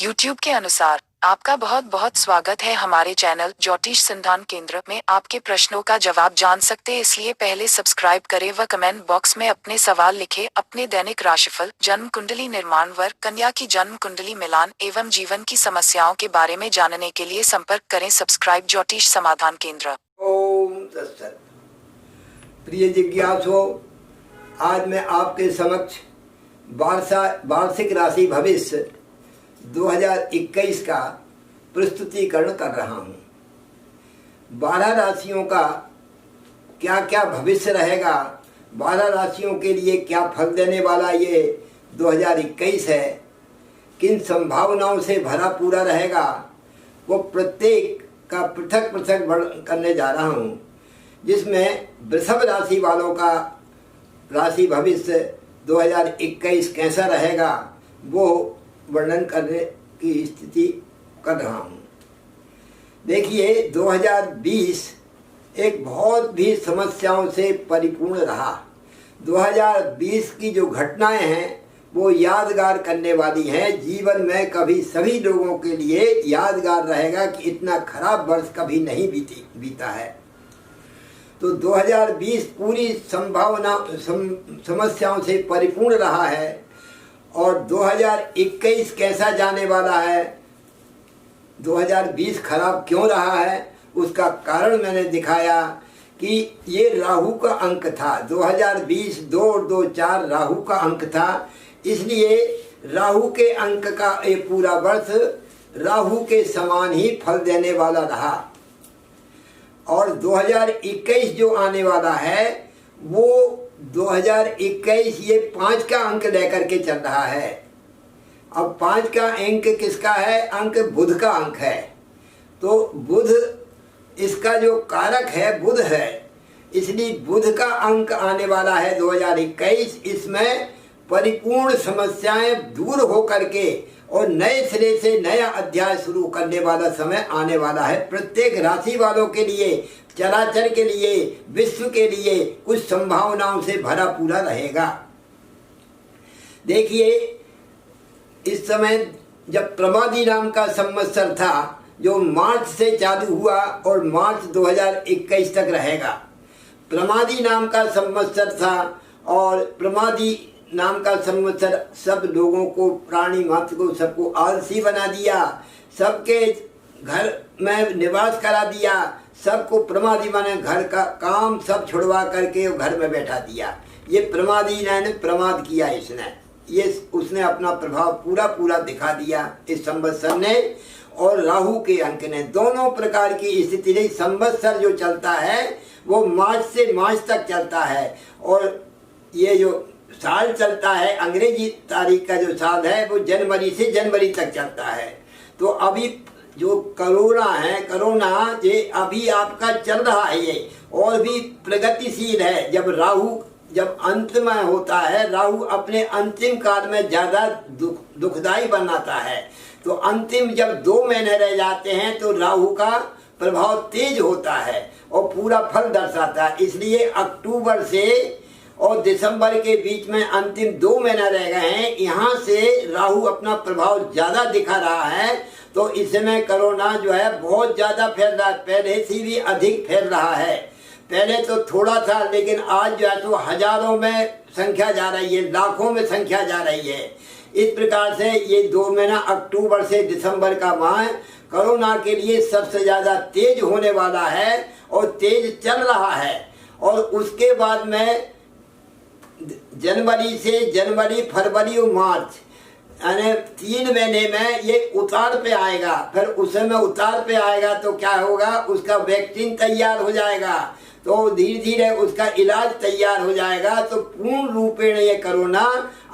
YouTube के अनुसार आपका बहुत बहुत स्वागत है हमारे चैनल ज्योतिष संधान केंद्र में। आपके प्रश्नों का जवाब जान सकते इसलिए पहले सब्सक्राइब करें व कमेंट बॉक्स में अपने सवाल लिखें। अपने दैनिक राशिफल, जन्म कुंडली निर्माण, वर कन्या की जन्म कुंडली मिलान एवं जीवन की समस्याओं के बारे में जानने के लिए संपर्क करें सब्सक्राइब ज्योतिष समाधान केंद्र। ओम तत्सत। प्रिय जिज्ञासुओं, आज मैं आपके समक्ष वार्षिक राशि भविष्य 2021 का प्रस्तुतिकरण कर रहा हूँ। 12 राशियों का क्या क्या भविष्य रहेगा, 12 राशियों के लिए क्या फल देने वाला ये 2021 है, किन संभावनाओं से भरा पूरा रहेगा, वो प्रत्येक का पृथक पृथक वर्णन करने जा रहा हूँ। जिसमें वृषभ राशि वालों का राशि भविष्य 2021 कैसा रहेगा वो वर्णन करने की स्थिति कर रहा हूँ। देखिए, 2020 एक बहुत भी समस्याओं से परिपूर्ण रहा। 2020 की जो घटनाएं हैं वो यादगार करने वाली हैं। जीवन में कभी सभी लोगों के लिए यादगार रहेगा कि इतना खराब वर्ष कभी नहीं बीता है। तो 2020 पूरी संभावना समस्याओं से परिपूर्ण रहा है। और 2021 कैसा जाने वाला है, 2020 खराब क्यों रहा है, उसका कारण मैंने दिखाया कि ये राहु का अंक था। 2020 2 और 2 4 राहु का अंक था। इसलिए राहु के अंक का ये पूरा वर्ष राहु के समान ही फल देने वाला रहा। और 2021 जो आने वाला है वो 2021 ये 5 का अंक लेकर के चल रहा है। अब 5 का अंक किसका है? अंक बुध का अंक है। तो बुध इसका जो कारक है बुध है, इसलिए बुध का अंक आने वाला है 2021। इसमें परिपूर्ण समस्याएं दूर हो करके और नए सिरे से नया अध्याय शुरू करने वाला समय आने वाला है। प्रत्येक राशि वालों के लिए, चराचर के लिए, विश्व के लिए कुछ संभावनाओं से भरा पूरा रहेगा। देखिए, इस समय जब प्रमादी नाम का संवत्सर था जो मार्च से चालू हुआ और मार्च 2021 तक रहेगा। प्रमादी नाम का संवत्सर था और प्रमादी नाम का संवत्सर सब लोगों को, प्राणी मात्र को, सबको आलसी बना दिया, सबके घर में निवास करा दिया, सबको प्रमादी माने घर का काम सब छुड़वा करके घर में बैठा दिया। ये प्रमादी ने प्रमाद किया, उसने अपना प्रभाव पूरा दिखा दिया इस संवत्सर ने और राहु के अंक ने। दोनों प्रकार की स्थिति नहीं। संवत्सर जो चलता है वो मार्च से मार्च तक चलता है और ये जो साल चलता है, अंग्रेजी तारीख का जो साल है वो जनवरी से जनवरी तक चलता है। तो अभी जो कोरोना है, कोरोना ये अभी आपका चल रहा है, ये और भी प्रगतिशील है। जब अंत में होता है, राहु अपने अंतिम काल में ज़्यादा दुखदाई बनाता है। तो अंतिम जब 2 महीने रह जाते हैं तो राहु का प्रभाव तेज होता है और पूरा फल दर्शाता है। इसलिए अक्टूबर से और दिसंबर के बीच में अंतिम 2 महीना रह गए हैं, यहाँ से राहु अपना प्रभाव ज़्यादा दिखा रहा है। तो इस समय कोरोना जो है बहुत ज़्यादा फैल रहा है, पहले से भी अधिक फैल रहा है। पहले तो थोड़ा था लेकिन आज जो है तो हजारों में संख्या जा रही है, लाखों में संख्या जा रही है। इस प्रकार से ये 2 महीना अक्टूबर से दिसंबर का माह कोरोना के लिए सबसे ज़्यादा तेज होने वाला है और तेज चल रहा है। और उसके बाद में जनवरी फरवरी और मार्च यानी 3 महीने में ये उतार पे आएगा। फिर उस समय उतार पे आएगा तो क्या होगा, उसका वैक्सीन तैयार हो जाएगा, तो धीरे धीरे उसका इलाज तैयार हो जाएगा। तो पूर्ण रूपेण ये कोरोना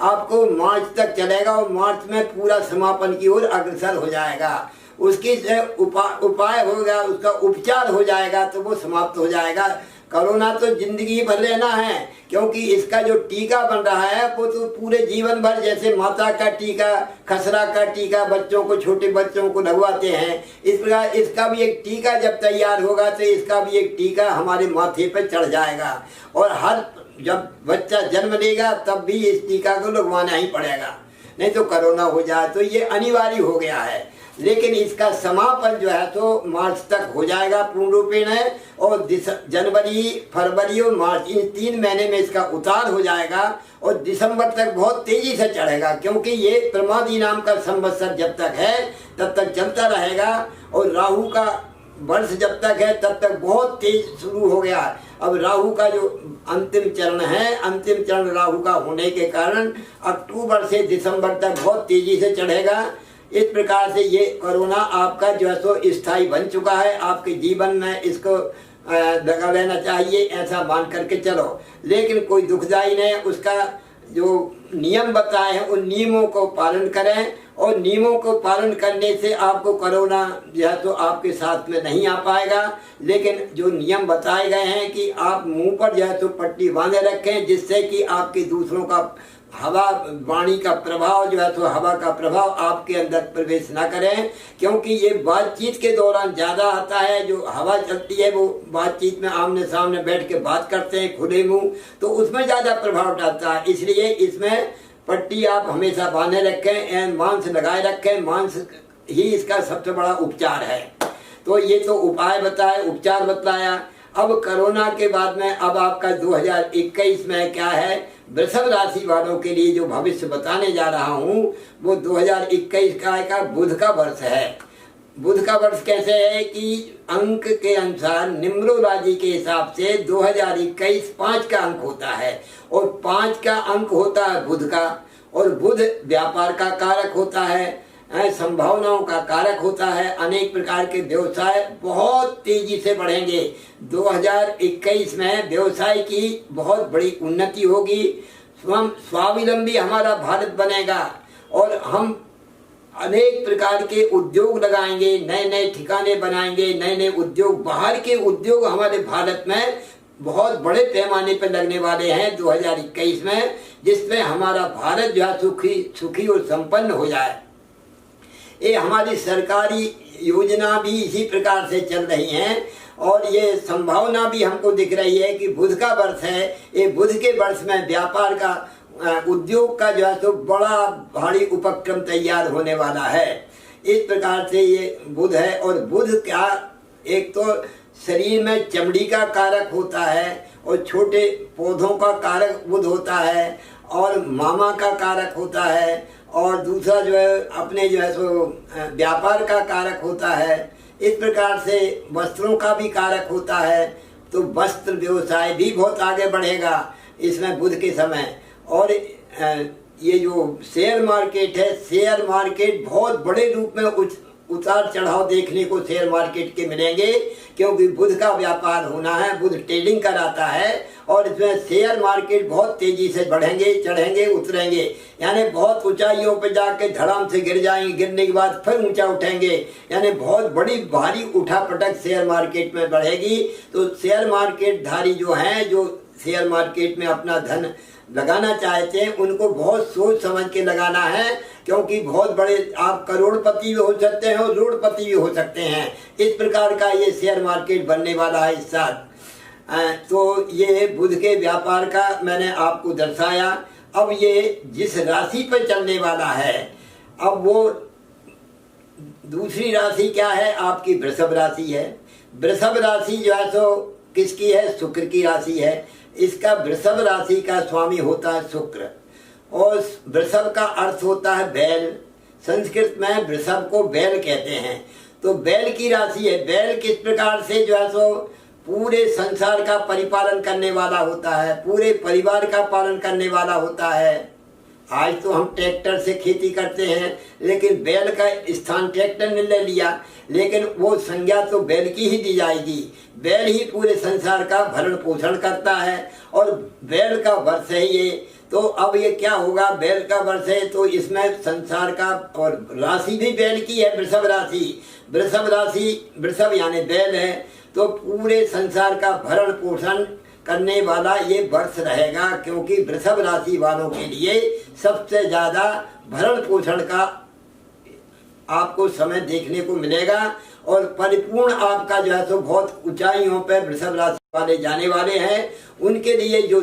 आपको मार्च तक चलेगा और मार्च में पूरा समापन की ओर अग्रसर हो जाएगा। उसकी उपाय होगा, उसका उपचार हो जाएगा तो वो समाप्त हो जाएगा। कोरोना तो जिंदगी भर रहना है, क्योंकि इसका जो टीका बन रहा है वो तो पूरे जीवन भर, जैसे माता का टीका, खसरा का टीका बच्चों को, छोटे बच्चों को लगवाते हैं, इस प्रकार इसका भी एक टीका जब तैयार होगा तो इसका भी एक टीका हमारे माथे पर चढ़ जाएगा। और हर जब बच्चा जन्म लेगा तब भी इस टीका को लगवाना ही पड़ेगा। नहीं तो कोरोना हो जाए, तो ये अनिवार्य हो गया है। लेकिन इसका समापन जो है तो मार्च तक हो जाएगा पूर्ण रूपेण है, और जनवरी, फरवरी और मार्च, इन 3 महीने में इसका उतार हो जाएगा और दिसंबर तक बहुत तेजी से चढ़ेगा, क्योंकि ये प्रमादी नाम का संवत्सर जब तक है तब तक चलता रहेगा, और राहु का वर्ष जब तक है तब तक बहुत तेज शुरू हो गया। अब राहु का जो अंतिम चरण है, अंतिम चरण राहु का होने के कारण अक्टूबर से दिसंबर तक बहुत तेजी से चढ़ेगा। इस प्रकार से ये कोरोना आपका जो है सो स्थायी बन चुका है, आपके जीवन में इसको लगा लेना चाहिए, ऐसा मान करके चलो। लेकिन कोई दुखदाई नहीं, उसका जो नियम बताए हैं उन नियमों को पालन करें, और नियमों को पालन करने से आपको कोरोना जो है तो आपके साथ में नहीं आ पाएगा। लेकिन जो नियम बताए गए हैं कि आप मुंह पर जो है तो पट्टी बांधे रखें, जिससे कि आपके दूसरों का हवा, वाणी का प्रभाव जो है तो हवा का प्रभाव आपके अंदर प्रवेश ना करें, क्योंकि ये बातचीत के दौरान ज़्यादा आता है। जो हवा चलती है वो बातचीत में आमने सामने बैठ के बात करते हैं खुले मुंह, तो उसमें ज़्यादा प्रभाव डालता है। इसलिए इसमें पट्टी आप हमेशा बांधे रखें, मांस लगाए रखें, मांस ही इसका सबसे बड़ा उपचार है। तो ये तो उपाय बताए, उपचार बताया। अब कोरोना के बाद में अब आपका 2021 में क्या है, वृषभ राशि वालों के लिए जो भविष्य बताने जा रहा हूँ वो 2021 का बुध का वर्ष है। बुध का वर्ष कैसे है कि अंक के अनुसार न्यूमरोलॉजी के हिसाब से 2021 5 का अंक होता है, और 5 का अंक होता है बुध का, और बुध व्यापार का कारक होता है, संभावनाओं का कारक होता है। अनेक प्रकार के व्यवसाय बहुत तेजी से बढ़ेंगे। 2021 में व्यवसाय की बहुत बड़ी उन्नति होगी, स्वावलंबी हमारा भारत बनेगा, और हम अनेक प्रकार के उद्योग लगाएंगे, नए नए ठिकाने बनाएंगे, नए नए उद्योग, बाहर के उद्योग हमारे भारत में बहुत बड़े पैमाने पर लगने वाले हैं 2021 में, जिसमें हमारा भारत जो है सुखी और संपन्न हो जाए। ये हमारी सरकारी योजना भी इसी प्रकार से चल रही हैं, और ये संभावना भी हमको दिख रही है कि बुध का वर्ष है। ये बुध के वर्ष में व्यापार का, उद्योग का जो है तो बड़ा भारी उपक्रम तैयार होने वाला है। इस प्रकार से ये बुध है, और बुध क्या, एक तो शरीर में चमड़ी का कारक होता है, और छोटे पौधों का कारक बुध होता है, और मामा का कारक होता है, और दूसरा जो है अपने जो है सो व्यापार का कारक होता है। इस प्रकार से वस्त्रों का भी कारक होता है, तो वस्त्र व्यवसाय भी बहुत आगे बढ़ेगा इसमें बुध के समय। और ये जो शेयर मार्केट है, शेयर मार्केट बहुत बड़े रूप में उतार चढ़ाव देखने को शेयर मार्केट के मिलेंगे, क्योंकि बुध का व्यापार होना है, बुध ट्रेडिंग कराता है, और इसमें शेयर मार्केट बहुत तेजी से बढ़ेंगे, चढ़ेंगे, उतरेंगे, यानी बहुत ऊंचाइयों पर जाके धड़ाम से गिर जाएंगे, गिरने के बाद फिर ऊंचा उठेंगे, यानी बहुत बड़ी भारी उठापटक शेयर मार्केट में बढ़ेगी। तो शेयर मार्केट धारी जो हैं, जो शेयर मार्केट में अपना धन लगाना चाहते हैं, उनको बहुत सोच समझ के लगाना है, क्योंकि बहुत बड़े आप करोड़पति भी हो सकते हैं और रोडपति भी हो सकते हैं। इस प्रकार का ये शेयर मार्केट बनने वाला है इस साल। तो ये बुध के व्यापार का मैंने आपको दर्शाया। अब ये जिस राशि पर चलने वाला है, अब वो दूसरी राशि क्या है, आपकी वृषभ राशि है। वृषभ राशि जो है तो किसकी है, शुक्र की राशि है। इसका वृषभ राशि का स्वामी होता है शुक्र, और वृषभ का अर्थ होता है बैल। संस्कृत में वृषभ को बैल कहते हैं। तो बैल की राशि है। बैल किस प्रकार से जो है सो पूरे संसार का परिपालन करने वाला होता है, पूरे परिवार का पालन करने वाला होता है। आज तो हम ट्रैक्टर से खेती करते हैं, लेकिन बैल का स्थान ट्रैक्टर ने ले लिया, लेकिन वो संज्ञा तो बैल की ही दी जाएगी। बैल ही पूरे संसार का भरण पोषण करता है, और बैल का वर्ष है ये। तो अब ये क्या होगा, बैल का वर्ष है तो इसमें संसार का, और राशि भी बैल की है, वृषभ राशि। वृषभ राशि, वृषभ यानी बैल है, तो पूरे संसार का भरण पोषण करने वाला ये वर्ष रहेगा, क्योंकि वृषभ राशि वालों के लिए सबसे ज्यादा भरण पोषण का आपको समय देखने को मिलेगा, और परिपूर्ण आपका जो है सो बहुत ऊंचाइयों पर वृषभ राशि वाले जाने वाले हैं। उनके लिए जो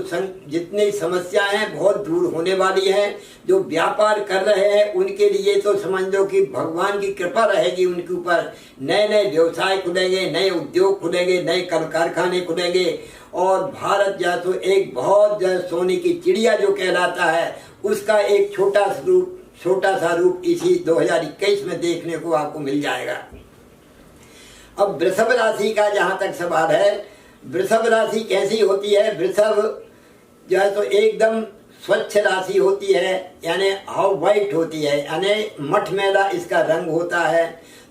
जितनी समस्याएं हैं बहुत दूर होने वाली हैं। जो व्यापार कर रहे हैं उनके लिए तो समझ लो कि भगवान की कृपा रहेगी उनके ऊपर। नए नए व्यवसाय खुलेंगे, नए उद्योग खुलेंगे, नए कल कारखाने खुलेंगे और भारत जो तो एक बहुत सोने की चिड़िया जो कहलाता है उसका एक छोटा सा रूप इसी 2021 में देखने को आपको मिल जाएगा। अब वृषभ राशि का जहाँ तक सवाल है, वृषभ राशि कैसी होती है? वृषभ जो है तो एकदम स्वच्छ राशि होती है, यानी हाउ वाइट होती है, यानी मठमैला इसका रंग होता है।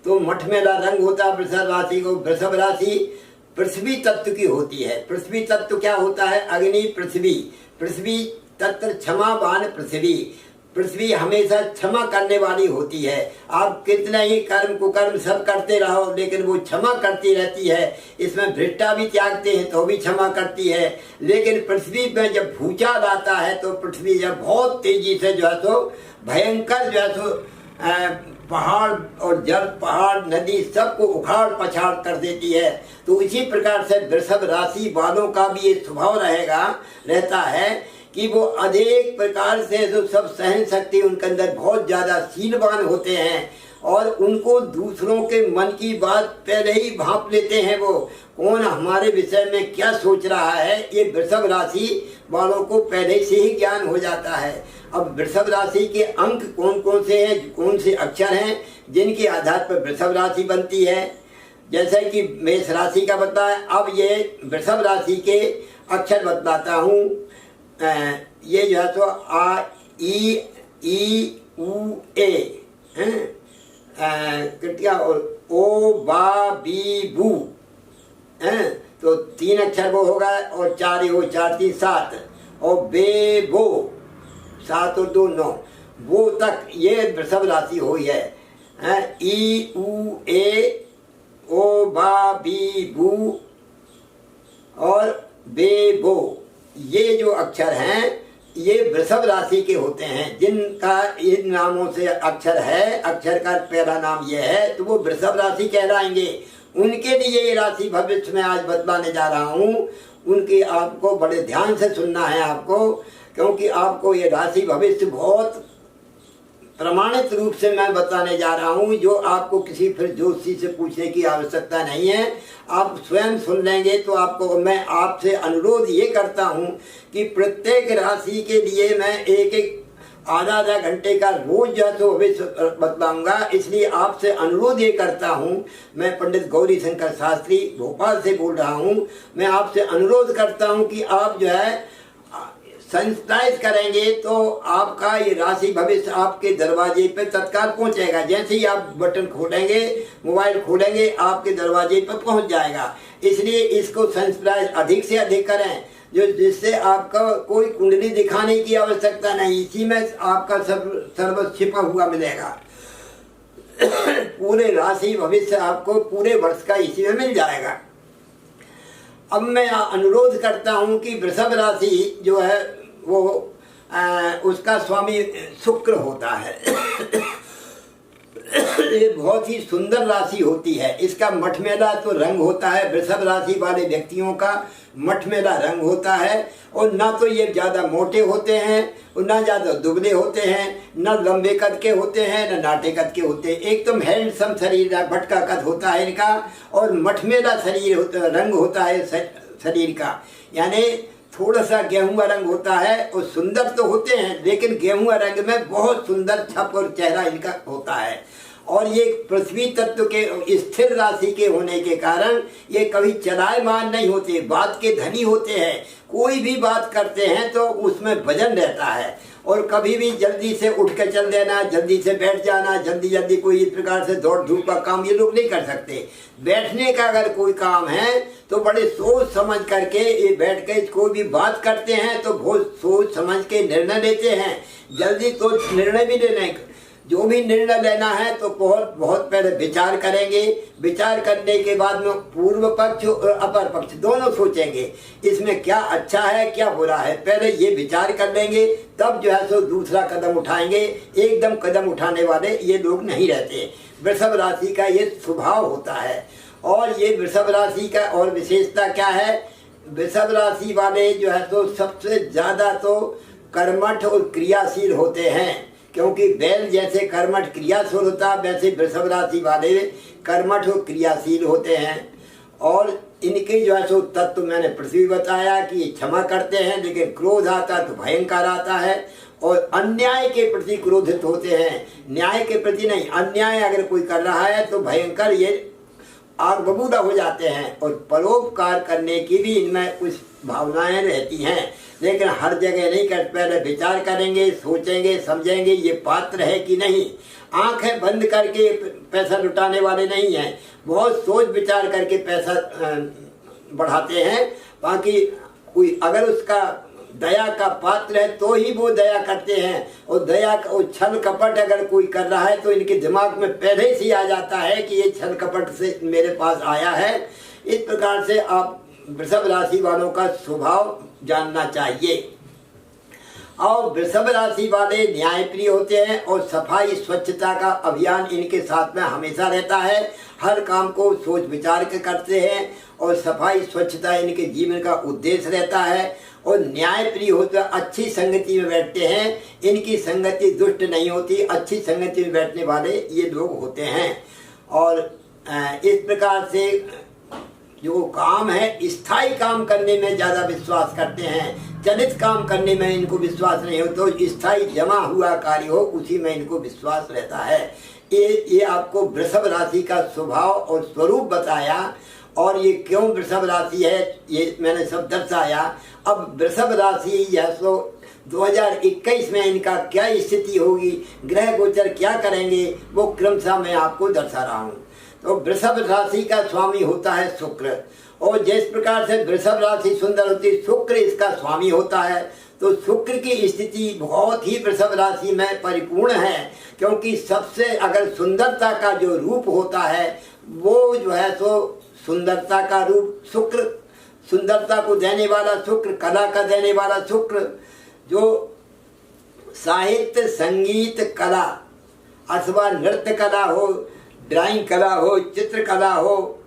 तो मठमैला रंग होता है वृषभ राशि को। वृषभ राशि पृथ्वी तत्व की होती है। पृथ्वी तत्व क्या होता है? अग्नि, पृथ्वी। पृथ्वी तत्व क्षमावान पृथ्वी। पृथ्वी हमेशा क्षमा करने वाली होती है। आप कितना ही कर्म कुकर्म सब करते रहो लेकिन वो क्षमा करती रहती है। इसमें भ्रष्टा भी त्यागते हैं तो भी क्षमा करती है। लेकिन पृथ्वी में जब भूचाल आता है तो पृथ्वी जब बहुत तेजी से जो है तो भयंकर जो है तो पहाड़ और जल, पहाड़, नदी सबको उखाड़ पछाड़ कर देती है। तो इसी प्रकार से वृषभ राशि वालों का भी ये स्वभाव रहता है कि वो अधिक प्रकार से जो सब सहन शक्ति उनके अंदर बहुत ज़्यादा शीलवान होते हैं और उनको दूसरों के मन की बात पहले ही भांप लेते हैं। वो कौन हमारे विषय में क्या सोच रहा है, ये वृषभ राशि वालों को पहले से ही ज्ञान हो जाता है। अब वृषभ राशि के अंक कौन कौन से हैं, कौन से अक्षर हैं जिनके आधार पर वृषभ राशि बनती है? जैसे कि मेष राशि का बताया, अब ये वृषभ राशि के अक्षर बतलाता हूँ। ये जो है तो आ ई उ ए कृतिया और ओ बा बी बू तो 3 अक्षर वो होगा और 4 हो, 4 3 7 और बे बो 7 और 2 9 वो तक ये वृषभ राशि हुई है। ई उ ए ओ बा बी बू और बे बो, ये जो अक्षर हैं ये वृषभ राशि के होते हैं। जिनका इन नामों से अक्षर है, अक्षर का पहला नाम ये है तो वो वृषभ राशि कहलाएंगे। उनके लिए ये राशि भविष्य में आज बतलाने जा रहा हूँ। उनकी आपको बड़े ध्यान से सुनना है आपको, क्योंकि आपको ये राशि भविष्य बहुत प्रमाणित रूप से मैं बताने जा रहा हूँ, जो आपको किसी फिर ज्योतिषी से पूछने की आवश्यकता नहीं है। आप स्वयं सुन लेंगे तो आपको मैं आपसे अनुरोध ये करता हूँ कि प्रत्येक राशि के लिए मैं एक आधा घंटे का रोज जो तो भविष्य बतलाऊंगा। इसलिए आपसे अनुरोध ये करता हूँ, मैं पंडित गौरी शंकर शास्त्री भोपाल से बोल रहा हूँ। मैं आपसे अनुरोध करता हूँ कि आप जो है सब्सक्राइब करेंगे तो आपका ये राशि भविष्य आपके दरवाजे पे तत्काल पहुंचेगा। जैसे ही आप बटन खोलेंगे, मोबाइल खोलेंगे, आपके दरवाजे पर पहुंच जाएगा। इसलिए इसको सब्सक्राइब अधिक से अधिक करें, जो जिससे आपका कोई कुंडली दिखाने की आवश्यकता नहीं, इसी में आपका सर्व छिपा हुआ मिलेगा। पूरे राशि भविष्य आपको पूरे वर्ष का इसी में मिल जाएगा। अब मैं अनुरोध करता हूं कि वृषभ राशि जो है वो उसका स्वामी शुक्र होता है। ये बहुत ही सुंदर राशि होती है। इसका मठमेला तो रंग होता है, वृषभ राशि वाले व्यक्तियों का मठमेला रंग होता है। और ना तो ये ज़्यादा मोटे होते हैं और ना ज़्यादा दुबले होते हैं, ना लंबे कद के होते हैं, ना नाटे कद के होते हैं। एकदम हैंडसम शरीर है, भटका कद होता है इनका और मठमेला शरीर रंग होता है शरीर का, यानी थोड़ा सा गेहुआ रंग होता है। और सुंदर तो होते हैं लेकिन गेहुआ रंग में बहुत सुंदर छप और चेहरा इनका होता है। और ये पृथ्वी तत्व के स्थिर राशि के होने के कारण ये कभी चलायमान नहीं होते, बात के धनी होते हैं। कोई भी बात करते हैं तो उसमें वजन रहता है और कभी भी जल्दी से उठ के चल देना, जल्दी से बैठ जाना, जल्दी जल्दी कोई इस प्रकार से दौड़ धूप का काम ये लोग नहीं कर सकते। बैठने का अगर कोई काम है तो बड़े सोच समझ करके ये बैठ के कोई भी बात करते हैं तो बहुत सोच समझ के निर्णय लेते हैं। जल्दी तो निर्णय भी लेने, जो भी निर्णय लेना है तो बहुत पहले विचार करेंगे। विचार करने के बाद में पूर्व पक्ष और अपर पक्ष दोनों सोचेंगे इसमें क्या अच्छा है क्या बुरा है, पहले ये विचार कर लेंगे, तब जो है सो दूसरा कदम उठाएंगे। एकदम कदम उठाने वाले ये लोग नहीं रहते। वृषभ राशि का ये स्वभाव होता है। और ये वृषभ राशि का और विशेषता क्या है, वृषभ राशि वाले जो है तो सबसे ज्यादा तो कर्मठ और क्रियाशील होते हैं, क्योंकि बैल जैसे कर्मठ क्रियाशील होता है वैसे वृषभ राशि वाले कर्मठ और क्रियाशील होते हैं। और इनके जो है सो तत्व मैंने पृथ्वी बताया कि ये क्षमा करते हैं, लेकिन क्रोध आता तो भयंकर आता है और अन्याय के प्रति क्रोधित होते हैं, न्याय के प्रति नहीं। अन्याय अगर कोई कर रहा है तो भयंकर ये आग बबूला हो जाते हैं। और परोपकार करने की भी इनमें कुछ भावनाएं रहती हैं, लेकिन हर जगह नहीं कर, पहले विचार करेंगे, सोचेंगे, समझेंगे ये पात्र है कि नहीं। आंखें बंद करके पैसा लुटाने वाले नहीं हैं, बहुत सोच विचार करके पैसा बढ़ाते हैं। बाकी कोई अगर उसका दया का पात्र है तो ही वो दया करते हैं, और दया का और छल कपट अगर कोई कर रहा है तो इनके दिमाग में पहले से आ जाता है कि ये छल कपट से मेरे पास आया है। इस प्रकार से आप वृषभ राशि वालों का स्वभाव जानना चाहिए। और वृषभ राशि वाले न्यायप्रिय होते हैं और सफाई स्वच्छता का अभियान इनके साथ में हमेशा रहता है। हर काम को सोच विचार के करते हैं और सफाई स्वच्छता इनके जीवन का उद्देश्य रहता है। और न्यायप्रिय होते हैं, अच्छी संगति में बैठते हैं, इनकी संगति दुष्ट नहीं होती, अच्छी संगति में बैठने वाले ये लोग होते हैं। और इस प्रकार से जो काम है स्थायी काम करने में ज़्यादा विश्वास करते हैं, चलित काम करने में इनको विश्वास नहीं हो, तो स्थायी जमा हुआ कार्य हो उसी में इनको विश्वास रहता है। ये आपको वृषभ राशि का स्वभाव और स्वरूप बताया। और ये क्यों वृषभ राशि है ये मैंने सब दर्शाया। अब वृषभ राशि यह 2021 में इनका क्या स्थिति होगी, ग्रह गोचर क्या करेंगे, वो क्रमशः मैं आपको दर्शा रहा हूँ। तो वृषभ राशि का स्वामी होता है शुक्र, और जिस प्रकार से वृषभ राशि सुंदर होती है शुक्र इसका स्वामी होता है। तो शुक्र की स्थिति बहुत ही वृषभ राशि में परिपूर्ण है, क्योंकि सबसे अगर सुंदरता का जो रूप होता है वो जो है तो सुंदरता का रूप शुक्र, सुंदरता को देने वाला शुक्र, कला का देने वाला शुक्र, जो साहित्य संगीत कला अथवा नृत्य कला हो, ड्राइंग कला हो, चित्रकला हो,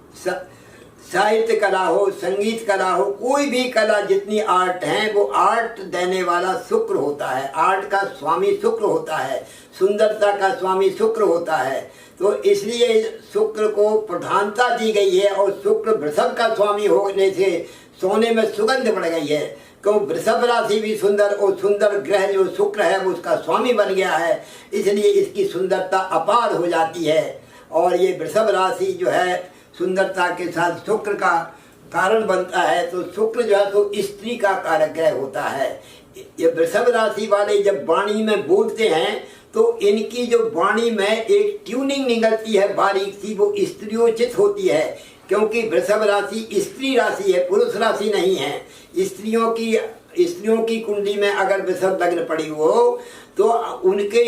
साहित्य कला हो, संगीत कला हो, कोई भी कला जितनी आर्ट है वो आर्ट देने वाला शुक्र होता है। आर्ट का स्वामी शुक्र होता है, सुंदरता का स्वामी शुक्र होता है। तो इसलिए शुक्र को प्रधानता दी गई है। और शुक्र वृषभ का स्वामी होने से सोने में सुगंध बढ़ गई है, क्यों वृषभ राशि भी सुंदर और सुंदर ग्रह जो शुक्र है वो उसका स्वामी बन गया है, इसलिए इसकी सुंदरता अपार हो जाती है। और ये वृषभ राशि जो है सुंदरता के साथ शुक्र का कारण बनता है। तो शुक्र जो है तो स्त्री का कारक ग्रह होता है। ये वृषभ राशि वाले जब वाणी में बोलते हैं तो इनकी जो वाणी में एक ट्यूनिंग निकलती है बारीक सी, वो स्त्रियोचित होती है, क्योंकि वृषभ राशि स्त्री राशि है, पुरुष राशि नहीं है। स्त्रियों की कुंडली में अगर वृषभ लग्न पड़ी हो तो उनके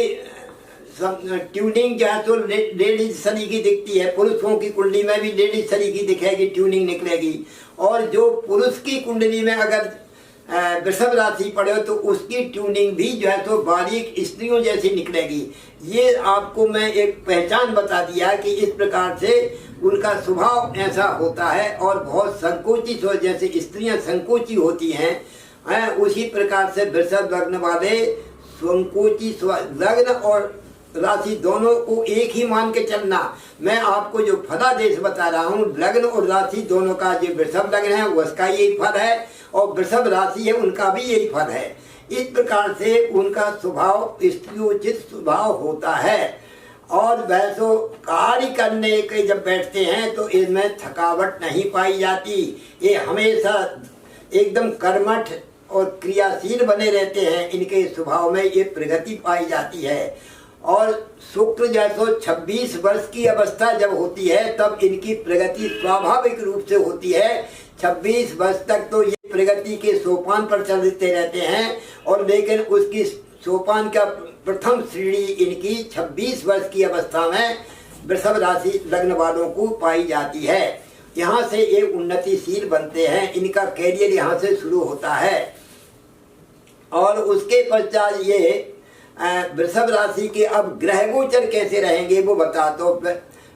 ट्यूनिंग जो है तो लेडीज सनी की दिखती है, पुरुषों की कुंडली में भी लेडीज सनी की दिखेगी, ट्यूनिंग निकलेगी। और जो पुरुष की कुंडली में अगर वृषभ राशि पड़े हो तो उसकी ट्यूनिंग भी जो है तो बारीक स्त्रियों जैसी निकलेगी। ये आपको मैं एक पहचान बता दिया कि इस प्रकार से उनका स्वभाव ऐसा होता है। और बहुत संकोचित हो, जैसे स्त्रियां संकोची होती हैं, उसी प्रकार से वृषभ लग्न वाले संकोची लग्न और राशि दोनों को एक ही मान के चलना। मैं आपको जो फलादेश बता रहा हूँ लग्न और राशि दोनों का, जो वृषभ लग्न है उसका यही फल है और वृषभ राशि है उनका भी यही फल है। इस प्रकार से उनका स्वभाव स्त्रियोचित स्वभाव होता है। और वैसो कार्य करने के जब बैठते हैं तो इनमें थकावट नहीं पाई जाती, ये हमेशा एकदम कर्मठ और क्रियाशील बने रहते हैं। इनके स्वभाव में ये प्रगति पाई जाती है। और शुक्र जैसो 26 वर्ष की अवस्था जब होती है तब इनकी प्रगति स्वाभाविक रूप से होती है। 26 वर्ष तक तो ये प्रगति के सोपान पर चलते रहते हैं, और लेकिन उसकी सोपान का प्रथम श्रेणी इनकी 26 वर्ष की अवस्था में वृषभ राशि लग्न वालों को पाई जाती है। यहाँ से ये उन्नतिशील बनते हैं, इनका कैरियर यहाँ से शुरू होता है। और उसके पश्चात ये वृषभ राशि के अब ग्रह गोचर कैसे रहेंगे वो बता दो।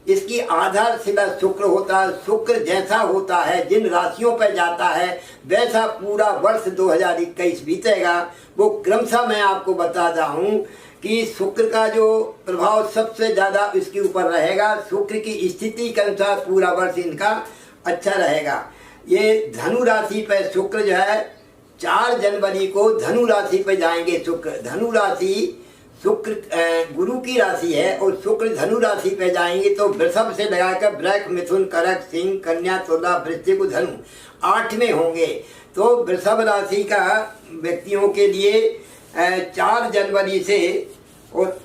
इसकी आधारशिला शुक्र होता है। शुक्र जैसा होता है, जिन राशियों पर जाता है, वैसा पूरा वर्ष 2021 बीतेगा। वो क्रमशः मैं आपको बताता हूँ कि शुक्र का जो प्रभाव सबसे ज़्यादा इसके ऊपर रहेगा। शुक्र की स्थिति के अनुसार पूरा वर्ष इनका अच्छा रहेगा। ये धनु राशि पर शुक्र जो है 4 जनवरी को धनु राशि पर जाएंगे। शुक्र धनु राशि शुक्र गुरु की राशि है और शुक्र धनु राशि पे जाएंगे तो वृषभ से लगाकर वृक, मिथुन, कर्क, सिंह, कन्या, तुला, वृश्चिक, धनु 8 में होंगे। तो वृषभ राशि का व्यक्तियों के लिए 4 जनवरी से और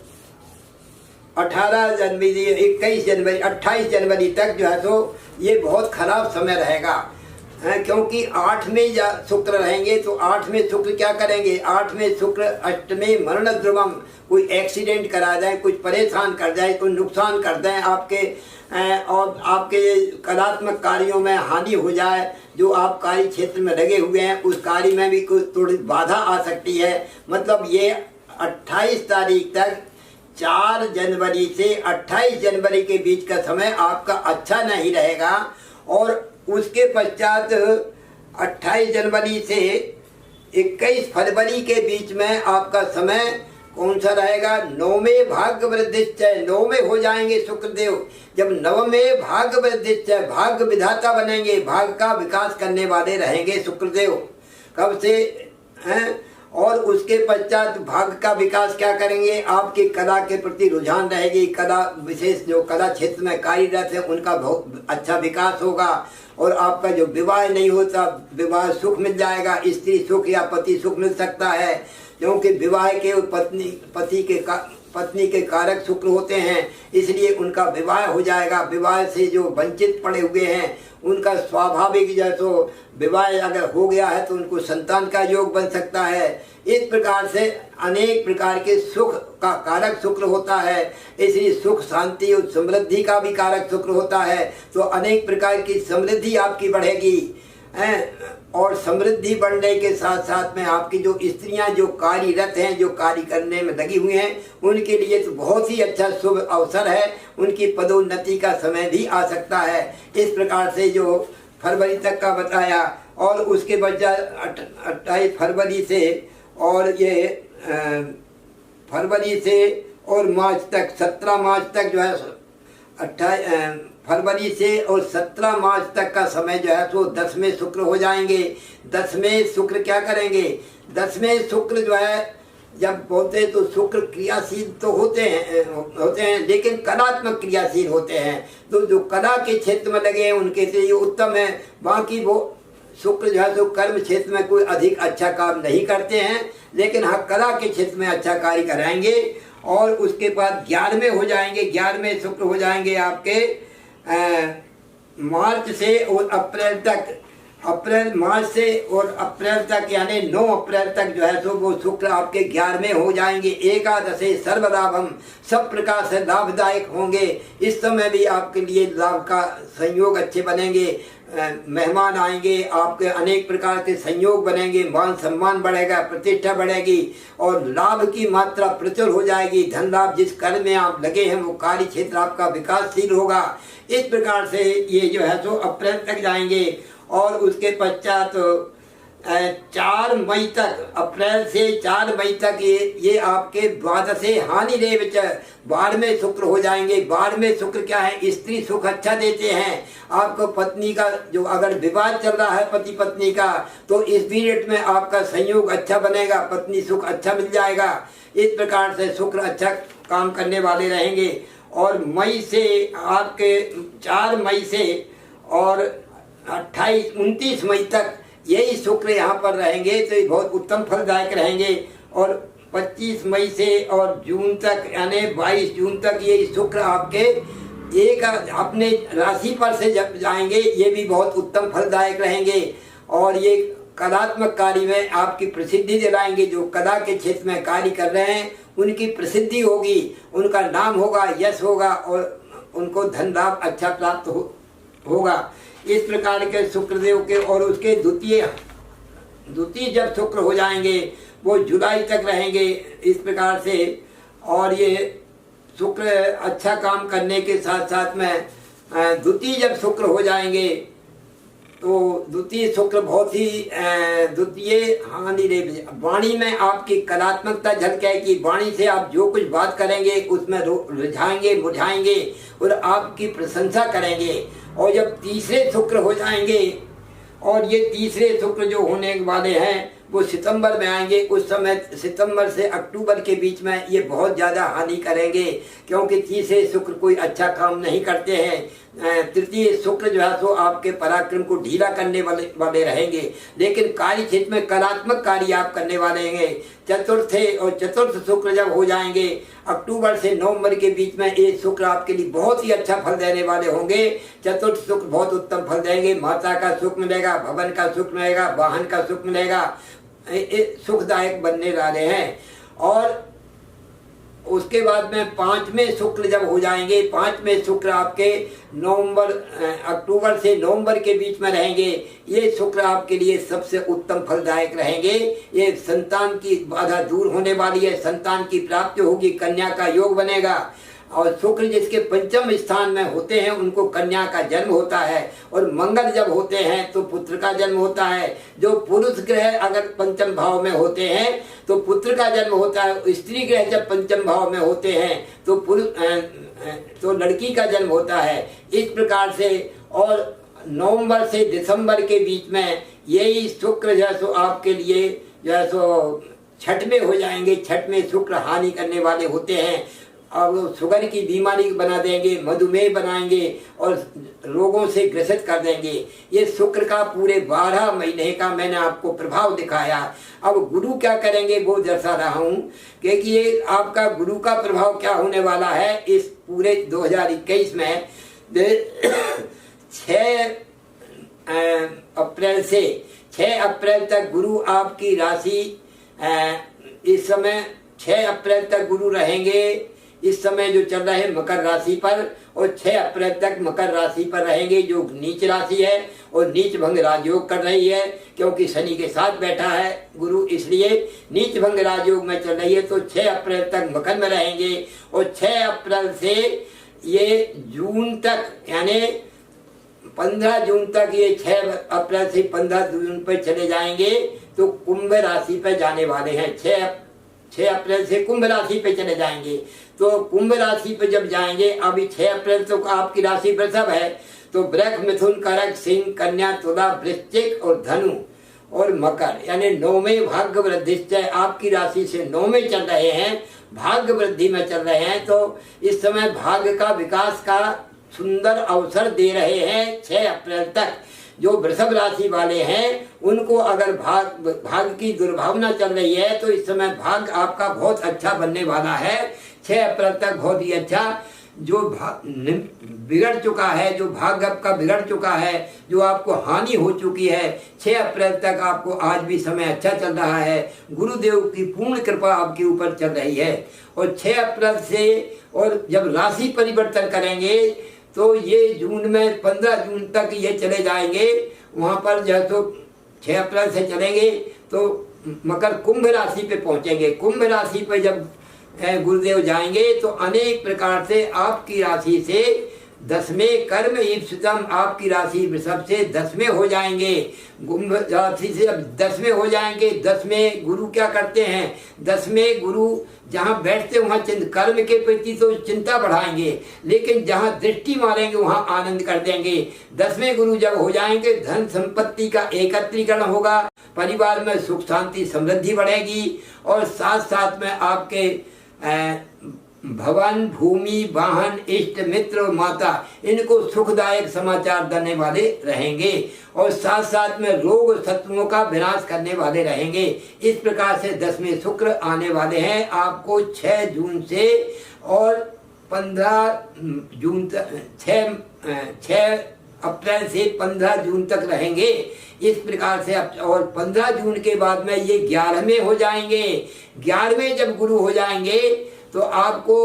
18 जनवरी, 21 जनवरी, 28 जनवरी तक जो है तो ये बहुत खराब समय रहेगा। क्योंकि 8 में शुक्र रहेंगे तो 8 में शुक्र क्या करेंगे? 8 में शुक्र अष्टमे मरण ध्रुवम, कोई एक्सीडेंट करा जाए, कुछ परेशान कर जाए, कोई नुकसान कर दें आपके और आपके कलात्मक कार्यों में हानि हो जाए। जो आप कार्य क्षेत्र में लगे हुए हैं उस कार्य में भी कुछ थोड़ी बाधा आ सकती है। मतलब ये 28 तारीख तक 4 जनवरी से 28 जनवरी के बीच का समय आपका अच्छा नहीं रहेगा। और उसके पश्चात 28 जनवरी से 21 फरवरी के बीच में आपका समय कौन सा रहेगा? 9वें भाग्य वृद्धिश्चय, 9 में हो जाएंगे शुक्रदेव। जब 9वें भाग्य वृद्धिश्चय, भाग्य विधाता बनेंगे, भाग्य का विकास करने वाले रहेंगे शुक्रदेव। कब से हैं? और उसके पश्चात भाग्य का विकास क्या करेंगे? आपकी कला के प्रति रुझान रहेगी। कला विशेष जो कला क्षेत्र में कार्यरत है उनका बहुत अच्छा विकास होगा। और आपका जो विवाह नहीं होता, विवाह सुख मिल जाएगा। स्त्री सुख या पति सुख मिल सकता है, क्योंकि विवाह के पत्नी के कारक शुक्र होते हैं, इसलिए उनका विवाह हो जाएगा। विवाह से जो वंचित पड़े हुए हैं उनका स्वाभाविक जो तो विवाह अगर हो गया है तो उनको संतान का योग बन सकता है। इस प्रकार से अनेक प्रकार के सुख का कारक शुक्र होता है, इसलिए सुख, शांति और समृद्धि का भी कारक शुक्र होता है। तो अनेक प्रकार की समृद्धि आपकी बढ़ेगी और समृद्धि बढ़ने के साथ साथ में आपकी जो स्त्रियां जो कार्यरत हैं, जो कार्य करने में लगी हुई हैं, उनके लिए तो बहुत ही अच्छा शुभ अवसर है। उनकी पदोन्नति का समय भी आ सकता है। इस प्रकार से जो फरवरी तक का बताया और उसके बजाय 28 फरवरी से और ये फरवरी से और मार्च तक, 17 मार्च तक जो है 28 फरवरी से और 17 मार्च तक का समय जो है तो 10वें शुक्र हो जाएंगे। 10वें शुक्र क्या करेंगे? 10वें शुक्र जो है जब बोलते तो शुक्र क्रियाशील तो होते हैं लेकिन कलात्मक क्रियाशील होते हैं। तो जो कला के क्षेत्र में लगे हैं उनके लिए ये उत्तम है। बाकी वो शुक्र जो है तो कर्म क्षेत्र में कोई अधिक अच्छा काम नहीं करते हैं, लेकिन हाँ कला के क्षेत्र में अच्छा कार्य कराएंगे। और उसके बाद 11वें हो जाएंगे। 11वें शुक्र हो जाएंगे आपके मार्च से और अप्रैल तक, मार्च से और अप्रैल तक, यानी 9 अप्रैल तक जो है तो वो शुक्र आपके 11वें हो जाएंगे। एकादशे सर्वलाभम, सब प्रकार से लाभदायक होंगे। इस समय भी आपके लिए लाभ का संयोग अच्छे बनेंगे। मेहमान आएंगे, आपके अनेक प्रकार के संयोग बनेंगे, मान सम्मान बढ़ेगा, प्रतिष्ठा बढ़ेगी और लाभ की मात्रा प्रचुर हो जाएगी। धन लाभ, जिस कार्य में आप लगे हैं वो कार्य क्षेत्र आपका विकासशील होगा। इस प्रकार से ये जो है तो अप्रैल तक जाएंगे। और उसके पश्चात 4 मई तक, अप्रैल से 4 मई तक ये आपके द्वादशे हानि रेवच, 12वें शुक्र हो जाएंगे। 12वें शुक्र क्या है? स्त्री सुख अच्छा देते हैं। आपको पत्नी का जो अगर विवाद चल रहा है पति पत्नी का, तो इस पीरियड में आपका संयोग अच्छा बनेगा, पत्नी सुख अच्छा मिल जाएगा। इस प्रकार से शुक्र अच्छा काम करने वाले रहेंगे। और मई से आपके 4 मई से और 29 मई तक यही शुक्र यहाँ पर रहेंगे तो ये बहुत उत्तम फलदायक रहेंगे। और 25 मई से और जून तक, यानी 22 जून तक ये शुक्र आपके एक अपने राशि पर से जब जाएंगे ये भी बहुत उत्तम फलदायक रहेंगे। और ये कलात्मक कार्य में आपकी प्रसिद्धि दिलाएंगे। जो कला के क्षेत्र में कार्य कर रहे हैं उनकी प्रसिद्धि होगी, उनका नाम होगा, यश होगा और उनको धन लाभ अच्छा प्राप्त होगा। इस प्रकार के शुक्रदेव के और उसके द्वितीय जब शुक्र हो जाएंगे वो जुलाई तक रहेंगे। इस प्रकार से और ये शुक्र अच्छा काम करने के साथ साथ में द्वितीय जब शुक्र हो जाएंगे तो द्वितीय शुक्र बहुत ही द्वितीय हानि रे वाणी में आपकी कलात्मकता झलकेगी। वाणी से आप जो कुछ बात करेंगे उसमें रुझाएंगे बुझाएंगे और आपकी प्रशंसा करेंगे। और जब तीसरे शुक्र हो जाएंगे, और ये तीसरे शुक्र जो होने वाले हैं वो सितंबर में आएंगे, उस समय सितंबर से अक्टूबर के बीच में ये बहुत ज़्यादा हानि करेंगे, क्योंकि तीसरे शुक्र कोई अच्छा काम नहीं करते हैं। तृतीय शुक्र जो है तो आपके पराक्रम को ढीला करने वाले रहेंगे, लेकिन कार्य क्षेत्र में कलात्मक कार्य आप करने वाले हैं। चतुर्थ शुक्र जब हो जाएंगे अक्टूबर से नवंबर के बीच में, ये शुक्र आपके लिए बहुत ही अच्छा फल देने वाले होंगे। चतुर्थ शुक्र बहुत उत्तम फल देंगे। माता का सुख मिलेगा, भवन का सुख मिलेगा, वाहन का सुख मिलेगा, सुखदायक बनने वाले हैं। और उसके बाद में पांचवें शुक्र जब हो जाएंगे, पांचवें शुक्र आपके अक्टूबर से नवंबर के बीच में रहेंगे। ये शुक्र आपके लिए सबसे उत्तम फलदायक रहेंगे। ये संतान की बाधा दूर होने वाली है, संतान की प्राप्ति होगी, कन्या का योग बनेगा। और शुक्र जिसके पंचम स्थान में होते हैं उनको कन्या का जन्म होता है, और मंगल जब होते हैं तो पुत्र का जन्म होता है। जो पुरुष ग्रह अगर पंचम भाव में होते हैं तो पुत्र का जन्म होता है। स्त्री ग्रह जब पंचम भाव में होते हैं तो तो लड़की का जन्म होता है। इस प्रकार से, और नवंबर से दिसंबर के बीच में यही शुक्र जो है सो आपके लिए जो है सो छठ में हो जाएंगे। छठ में शुक्र हानि करने वाले होते हैं और वो शुगर की बीमारी बना देंगे, मधुमेह बनाएंगे और रोगों से ग्रसित कर देंगे। ये शुक्र का पूरे 12 महीने का मैंने आपको प्रभाव दिखाया। अब गुरु क्या करेंगे वो दर्शा रहा हूँ, क्योंकि ये आपका गुरु का प्रभाव क्या होने वाला है इस पूरे 2021 में। 6 अप्रैल से 6 अप्रैल तक गुरु आपकी राशि, इस समय 6 अप्रैल तक गुरु रहेंगे इस समय जो चल रहा है मकर राशि पर, और 6 अप्रैल तक मकर राशि पर रहेंगे जो नीच राशि है और नीच भंग राजयोग कर रही है, क्योंकि शनि के साथ बैठा है गुरु, इसलिए नीच भंग राजयोग में चल रही है। तो 6 अप्रैल तक मकर में रहेंगे और 6 अप्रैल से ये जून तक, यानी 15 जून तक, ये 6 अप्रैल से 15 जून पर चले जाएंगे तो कुंभ राशि पर जाने वाले हैं। 6 अप्रैल से कुंभ राशि पे चले जाएंगे। तो कुंभ राशि पे जब जाएंगे, अभी 6 अप्रैल तो आपकी राशि पर सब है, तो वृष, मिथुन, कर्क, सिंह, कन्या, तुला, वृश्चिक और धनु और मकर, यानी 9वें भाग्य वृद्धि आपकी राशि से 9 में चल रहे हैं, भाग्य वृद्धि में चल रहे हैं। तो इस समय भाग्य का विकास का सुंदर अवसर दे रहे हैं 6 अप्रैल तक। जो वृषभ राशि वाले हैं उनको अगर भाग्य की दुर्भावना चल रही है तो इस समय भाग्य आपका बहुत अच्छा बनने वाला है। 6 अप्रैल तक बहुत ही अच्छा। जो बिगड़ चुका है, जो भाग्य आपका बिगड़ चुका है, जो आपको हानि हो चुकी है, 6 अप्रैल तक आपको आज भी समय अच्छा चल रहा है। गुरुदेव की पूर्ण कृपा आपके ऊपर चल रही है। और 6 अप्रैल से, और जब राशि परिवर्तन करेंगे तो ये जून में 15 जून तक ये चले जाएंगे। वहाँ पर जो है तो 6 अप्रैल से चलेंगे तो मकर कुंभ राशि पे पहुँचेंगे। कुंभ राशि पे जब गुरुदेव जाएंगे तो अनेक प्रकार से आपकी राशि से 10वें कर्म ईप्सितम, आपकी राशि वृषभ से 10वें हो जाएंगे। कुंभ राशि से अब 10वें हो जाएंगे। 10वें गुरु क्या करते हैं, 10वें गुरु जहाँ बैठते वहाँ कर्म के प्रति तो चिंता बढ़ाएंगे, लेकिन जहाँ दृष्टि मारेंगे वहाँ आनंद कर देंगे। 10वें गुरु जब हो जाएंगे धन संपत्ति का एकत्रीकरण होगा, परिवार में सुख शांति समृद्धि बढ़ेगी, और साथ साथ में आपके भवन, भूमि, वाहन, इष्ट मित्र, माता, इनको सुखदायक समाचार देने वाले रहेंगे, और साथ साथ में रोग शत्रुओं का विनाश करने वाले रहेंगे। इस प्रकार से 10वें शुक्र आने वाले हैं आपको 6 जून से और 15 जून तक, 6 अप्रैल से 15 जून तक रहेंगे। इस प्रकार से और 15 जून के बाद में ये 11वें हो जाएंगे। 11वें जब गुरु हो जाएंगे तो आपको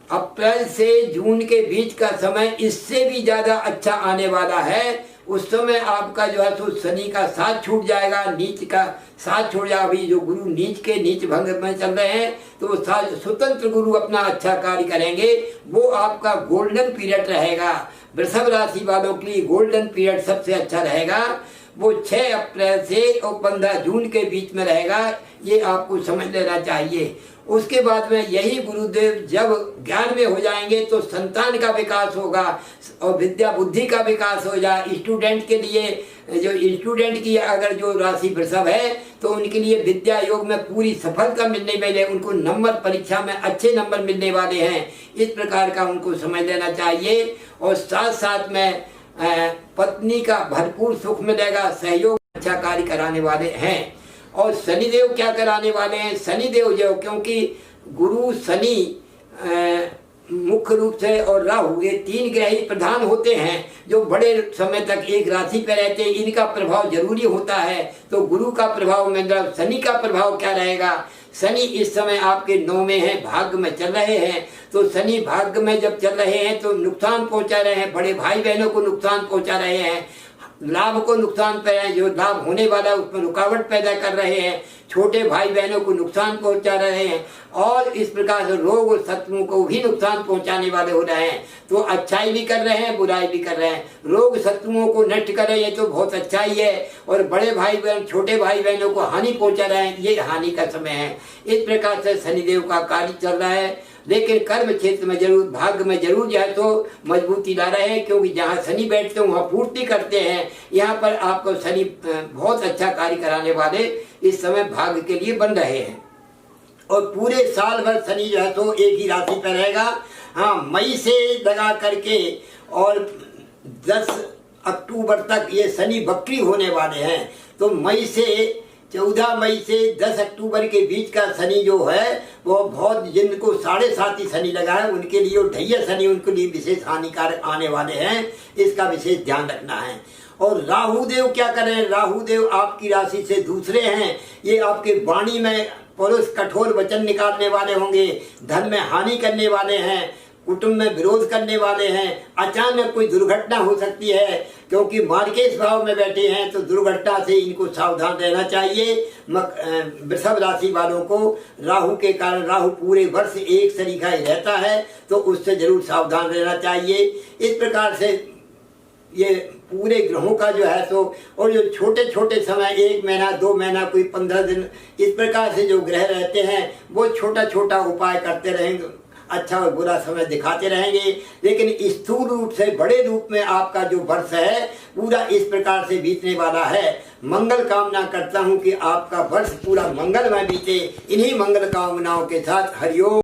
अप्रैल से जून के बीच का समय इससे भी ज्यादा अच्छा आने वाला है। उस समय आपका जो है तो शनि का साथ छूट जाएगा, नीच का साथ छूट जाएगा। अभी जो गुरु नीच भंग में चल रहे हैं तो वो स्वतंत्र गुरु अपना अच्छा कार्य करेंगे, वो आपका गोल्डन पीरियड रहेगा। वृषभ राशि वालों के लिए गोल्डन पीरियड सबसे अच्छा रहेगा, वो 6 अप्रैल से और 15 जून के बीच में रहेगा, ये आपको समझ लेना चाहिए। उसके बाद में यही गुरुदेव जब ज्ञान में हो जाएंगे तो संतान का विकास होगा और विद्या बुद्धि का विकास हो जाए। स्टूडेंट के लिए, जो स्टूडेंट की अगर जो राशि वृषभ है तो उनके लिए विद्या योग में पूरी सफलता मिलने वाले, उनको नंबर परीक्षा में अच्छे नंबर मिलने वाले हैं, इस प्रकार का उनको समझ लेना चाहिए। और साथ साथ में पत्नी का भरपूर सुख मिलेगा, सहयोग अच्छा कार्य कराने वाले हैं। और शनिदेव क्या कराने वाले हैं, शनिदेव जो, क्योंकि गुरु शनि मुख्य रूप से और राहु, ये 3 ग्रह ही प्रधान होते हैं जो बड़े समय तक एक राशि पर रहते हैं, इनका प्रभाव जरूरी होता है। तो गुरु का प्रभाव मतलब शनि का प्रभाव क्या रहेगा, शनि इस समय आपके 9 में है, भाग्य में चल रहे हैं। तो शनि भाग्य में जब चल रहे हैं तो नुकसान पहुंचा रहे हैं, बड़े भाई बहनों को नुकसान पहुंचा रहे हैं, लाभ को नुकसान कर रहे हैं, जो लाभ होने वाला उसमें रुकावट पैदा कर रहे हैं, छोटे भाई बहनों को नुकसान पहुंचा रहे हैं, और इस प्रकार से रोग और शत्रुओं को भी नुकसान पहुंचाने वाले हो रहे हैं। तो अच्छाई भी कर रहे हैं, बुराई भी कर रहे हैं। रोग शत्रुओं को नष्ट कर रहे हैं तो बहुत अच्छा ही है, और बड़े भाई बहन छोटे भाई बहनों को हानि पहुंचा रहे हैं, ये हानि का समय है। इस प्रकार से शनिदेव का कार्य चल रहा है, लेकिन कर्म क्षेत्र में जरूर, भाग्य में जरूर जो है तो मजबूती ला रहे हैं, क्योंकि जहाँ शनि बैठते हैं वहाँ पूर्ति करते हैं। यहाँ पर आपको शनि बहुत अच्छा कार्य कराने वाले इस समय भाग्य के लिए बन रहे हैं। और पूरे साल भर शनि जो है तो एक ही राशि पर रहेगा। हाँ, मई से लगा करके और 10 अक्टूबर तक ये शनि वक्री होने वाले हैं। तो 14 मई से 10 अक्टूबर के बीच का शनि जो है वो बहुत, जिनको 7.5 शनि लगा है उनके लिए, और ढैया शनि उनके लिए विशेष हानिकारक आने वाले हैं, इसका विशेष ध्यान रखना है। और राहु देव क्या करें, राहु देव आपकी राशि से दूसरे हैं, ये आपके वाणी में पुरुष कठोर वचन निकालने वाले होंगे, धन में हानि करने वाले हैं, कुटुंब में विरोध करने वाले हैं, अचानक कोई दुर्घटना हो सकती है, क्योंकि मार्केश भाव में बैठे हैं तो दुर्घटना से इनको सावधान रहना चाहिए। वृषभ राशि वालों को राहु के कारण, राहु पूरे वर्ष एक तरीका ही रहता है तो उससे जरूर सावधान रहना चाहिए। इस प्रकार से ये पूरे ग्रहों का जो है तो, और जो छोटे छोटे समय 1 महीना 2 महीना कोई 15 दिन, इस प्रकार से जो ग्रह रहते हैं वो छोटा छोटा उपाय करते रहेंगे, अच्छा और बुरा समय दिखाते रहेंगे, लेकिन स्थूल रूप से बड़े रूप में आपका जो वर्ष है पूरा इस प्रकार से बीतने वाला है। मंगल कामना करता हूं कि आपका वर्ष पूरा मंगलमय बीते। इन्हीं मंगल कामनाओं के साथ हरिओम।